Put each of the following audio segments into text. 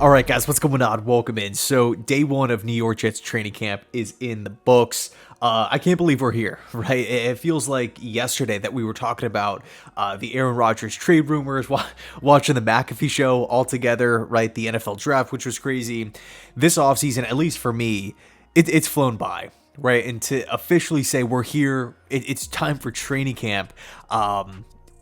All right, guys, what's going on? Welcome in. So day one of New York Jets training camp is in the books. I can't believe we're here, right? It feels like yesterday that we were talking about the Aaron Rodgers trade rumors, watching the McAfee show all together, right? The NFL draft, which was crazy. This offseason, at least for me, it's flown by, right? And to officially say we're here, it's time for training camp.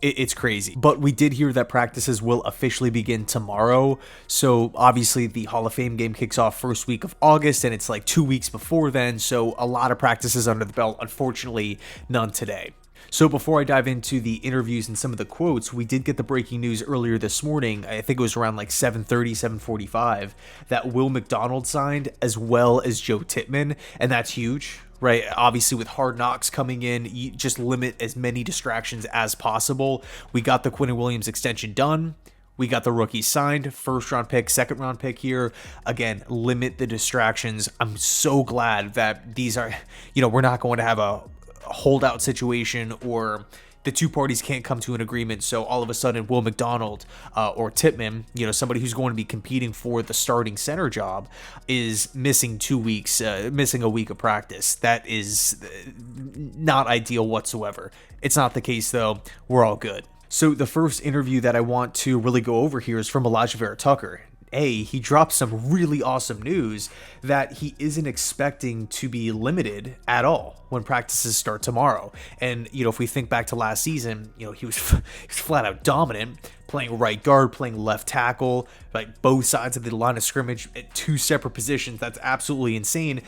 It's crazy. But we did hear that practices will officially begin tomorrow. So obviously the Hall of Fame game kicks off first week of August, and it's like 2 weeks before then. So a lot of practices under the belt. Unfortunately, none today. So before I dive into the interviews and some of the quotes, we did get the breaking news earlier this morning. I think it was around like 7:30, 7:45, that Will McDonald signed, as well as Joe Tippmann. And that's huge, right? Obviously, with Hard Knocks coming in, you just limit as many distractions as possible. We got the Quinnen Williams extension done. We got the rookie signed, first round pick, second round pick here. Again, limit the distractions. I'm so glad that these are, we're not going to have a holdout situation or the two parties can't come to an agreement. So all of a sudden, Will McDonald or Tippmann, somebody who's going to be competing for the starting center job, is missing 2 weeks, missing a week of practice. That is not ideal whatsoever. It's not the case, though. We're all good. So the first interview that I want to really go over here is from Alijah Vera-Tucker. He dropped some really awesome news that he isn't expecting to be limited at all when practices start tomorrow. And, if we think back to last season, he was flat out dominant, playing right guard, playing left tackle, like both sides of the line of scrimmage at two separate positions. That's absolutely insane.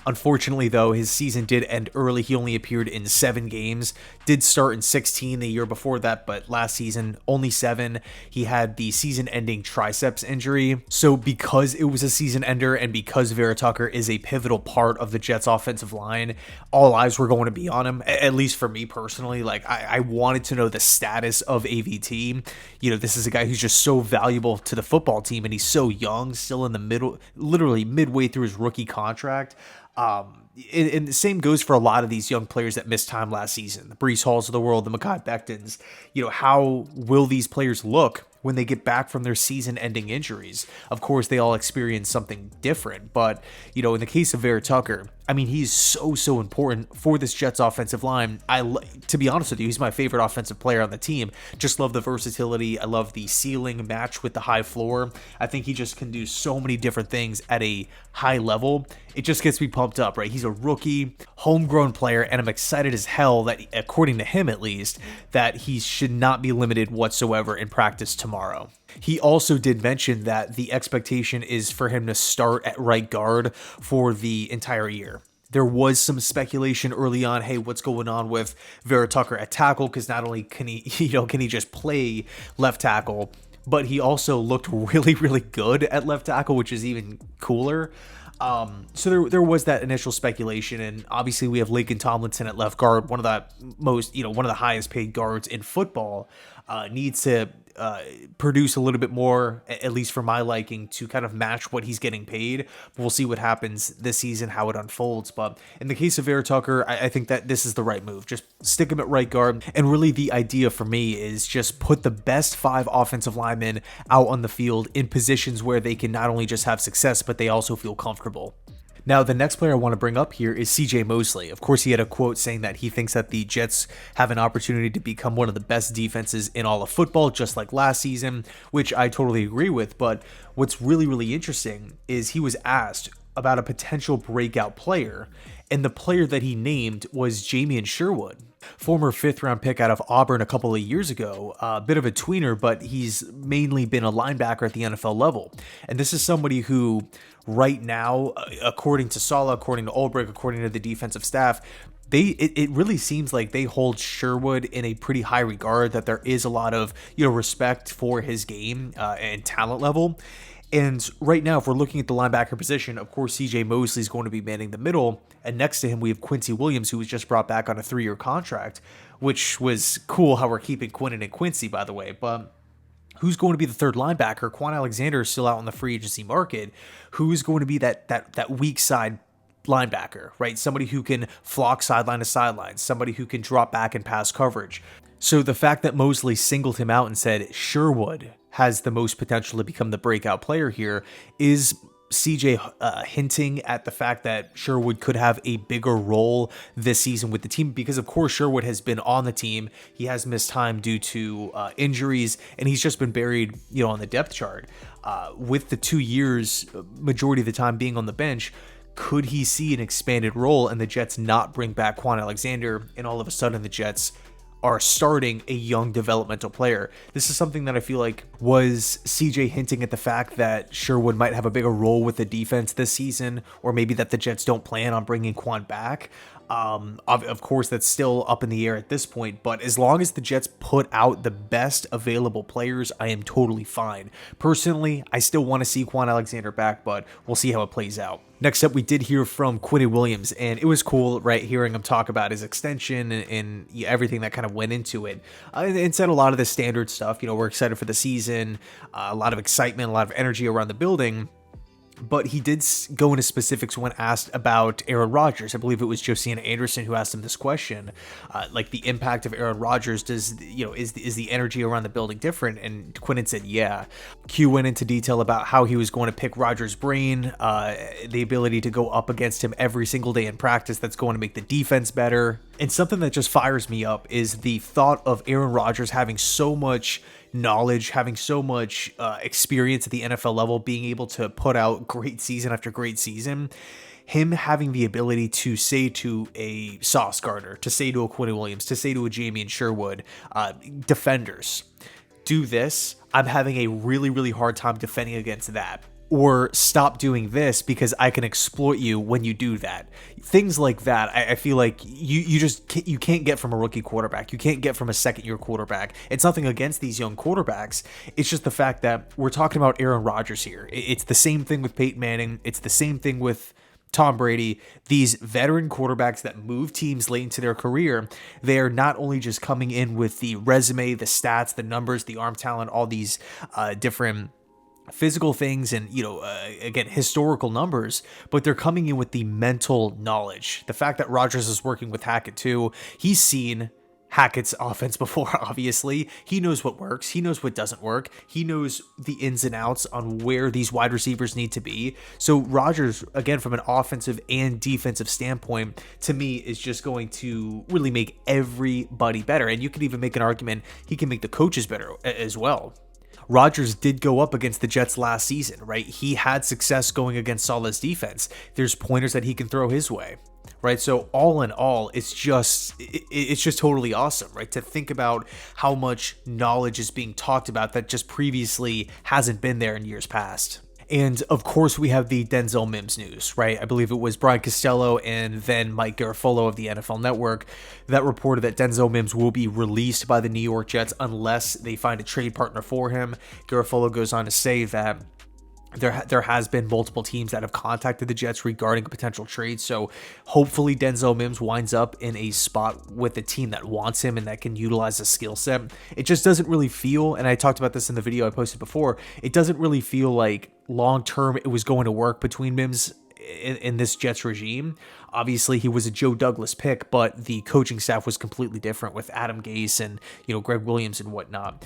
Unfortunately, though, his season did end early. He only appeared in 7 games, did start in 16 the year before that, but last season, only 7. He had the season-ending triceps injury. So because it was a season ender and because Vera-Tucker is a pivotal part of the Jets offensive line, all eyes were going to be on him, at least for me personally. Like, I wanted to know the status of AVT. This is a guy who's just so valuable to the football team, and he's so young, still in the middle, literally midway through his rookie contract. And the same goes for a lot of these young players that missed time last season, the Breece Halls of the world, the Mekhi Bectons. How will these players look when they get back from their season-ending injuries? Of course, they all experience something different, but, in the case of Vera-Tucker, he's so important for this Jets offensive line. To be honest with you, he's my favorite offensive player on the team. Just love the versatility. I love the ceiling match with the high floor. I think he just can do so many different things at a high level. It just gets me pumped up, right? He's a rookie, homegrown player, and I'm excited as hell that, according to him at least, that he should not be limited whatsoever in practice tomorrow. He also did mention that the expectation is for him to start at right guard for the entire year. There was some speculation early on, hey, what's going on with Vera-Tucker at tackle? Because not only can he, can he just play left tackle, but he also looked really, really good at left tackle, which is even cooler. So there was that initial speculation, and obviously we have Laken Tomlinson at left guard, one of the most, one of the highest paid guards in football, needs to produce a little bit more, at least for my liking, to kind of match what he's getting paid. We'll see what happens this season, how it unfolds. But in the case of Vera-Tucker, I think that this is the right move. Just stick him at right guard. And really the idea for me is just put the best 5 offensive linemen out on the field in positions where they can not only just have success, but they also feel comfortable. Now, the next player I want to bring up here is CJ Mosley. Of course, he had a quote saying that he thinks that the Jets have an opportunity to become one of the best defenses in all of football, just like last season, which I totally agree with. But what's really, really interesting is he was asked about a potential breakout player, and the player that he named was Jamien Sherwood, former 5th-round pick out of Auburn a couple of years ago. A bit of a tweener, but he's mainly been a linebacker at the NFL level. And this is somebody who, right now, according to Saleh, according to Ulbrich, according to the defensive staff, it really seems like they hold Sherwood in a pretty high regard, that there is a lot of respect for his game and talent level. And right now, if we're looking at the linebacker position, of course, CJ Mosley is going to be manning the middle. And next to him, we have Quincy Williams, who was just brought back on a 3-year contract, which was cool how we're keeping Quinnen and Quincy, by the way. But who's going to be the third linebacker? Quan Alexander is still out on the free agency market. Who's going to be that weak side linebacker, right? Somebody who can flock sideline to sideline, somebody who can drop back and pass coverage. So the fact that Mosley singled him out and said Sherwood has the most potential to become the breakout player here. Is CJ hinting at the fact that Sherwood could have a bigger role this season with the team? Because of course Sherwood has been on the team. He has missed time due to injuries, and he's just been buried, on the depth chart. With the 2 years, majority of the time being on the bench, could he see an expanded role and the Jets not bring back Quinnen Alexander, and all of a sudden the Jets are starting a young developmental player? This is something that I feel like was CJ hinting at the fact that Sherwood might have a bigger role with the defense this season, or maybe that the Jets don't plan on bringing Quan back. Of course, that's still up in the air at this point, but as long as the Jets put out the best available players, I am totally fine. Personally, I still want to see Quan Alexander back, but we'll see how it plays out. Next up, we did hear from Quinnen Williams, and it was cool, right, hearing him talk about his extension and everything that kind of went into it. And said a lot of the standard stuff. We're excited for the season, a lot of excitement, a lot of energy around the building. But he did go into specifics when asked about Aaron Rodgers. I believe it was Josiah Anderson who asked him this question, like the impact of Aaron Rodgers. Is the energy around the building different? And Quinnen said, yeah. Q went into detail about how he was going to pick Rodgers' brain, the ability to go up against him every single day in practice. That's going to make the defense better. And something that just fires me up is the thought of Aaron Rodgers having so much knowledge, having so much experience at the NFL level, being able to put out great season after great season. Him having the ability to say to a Sauce Gardner, to say to a Quinnen Williams, to say to a Jamie and Sherwood, defenders, do this. I'm having a really, really hard time defending against that. Or stop doing this because I can exploit you when you do that. Things like that, I feel like you can't get from a rookie quarterback. You can't get from a second-year quarterback. It's nothing against these young quarterbacks. It's just the fact that we're talking about Aaron Rodgers here. It's the same thing with Peyton Manning. It's the same thing with Tom Brady. These veteran quarterbacks that move teams late into their career, they are not only just coming in with the resume, the stats, the numbers, the arm talent, all these different physical things and, again, historical numbers, but they're coming in with the mental knowledge. The fact that Rodgers is working with Hackett too, he's seen Hackett's offense before, obviously. He knows what works. He knows what doesn't work. He knows the ins and outs on where these wide receivers need to be. So Rodgers, again, from an offensive and defensive standpoint, to me, is just going to really make everybody better. And you could even make an argument he can make the coaches better as well. Rodgers did go up against the Jets last season, right? He had success going against Saleh's defense. There's pointers that he can throw his way, right? So all in all, it's just totally awesome, right? To think about how much knowledge is being talked about that just previously hasn't been there in years past. And of course, we have the Denzel Mims news, right? I believe it was Brian Costello and then Mike Garafolo of the NFL Network that reported that Denzel Mims will be released by the New York Jets unless they find a trade partner for him. Garafolo goes on to say that there has been multiple teams that have contacted the Jets regarding a potential trade. So hopefully Denzel Mims winds up in a spot with a team that wants him and that can utilize his skill set. It just doesn't really feel, and I talked about this in the video I posted before, it doesn't really feel like long-term it was going to work between Mims in this Jets regime. Obviously, he was a Joe Douglas pick, but the coaching staff was completely different with Adam Gase and, Greg Williams and whatnot.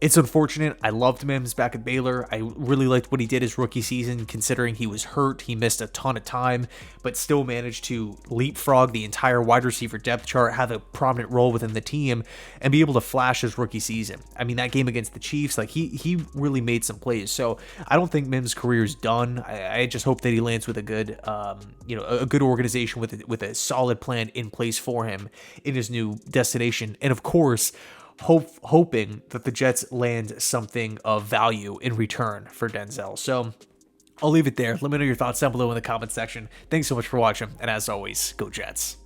It's unfortunate. I loved Mims back at Baylor. I really liked what he did his rookie season, considering he was hurt. He missed a ton of time, but still managed to leapfrog the entire wide receiver depth chart, have a prominent role within the team, and be able to flash his rookie season. I mean, that game against the Chiefs, like he really made some plays. So I don't think Mims' career is done. I just hope that he lands with a good, a good organization with a solid plan in place for him in his new destination. And of course, hoping that the Jets land something of value in return for Denzel. So I'll leave it there. Let me know your thoughts down below in the comment section. Thanks so much for watching. And as always, go Jets.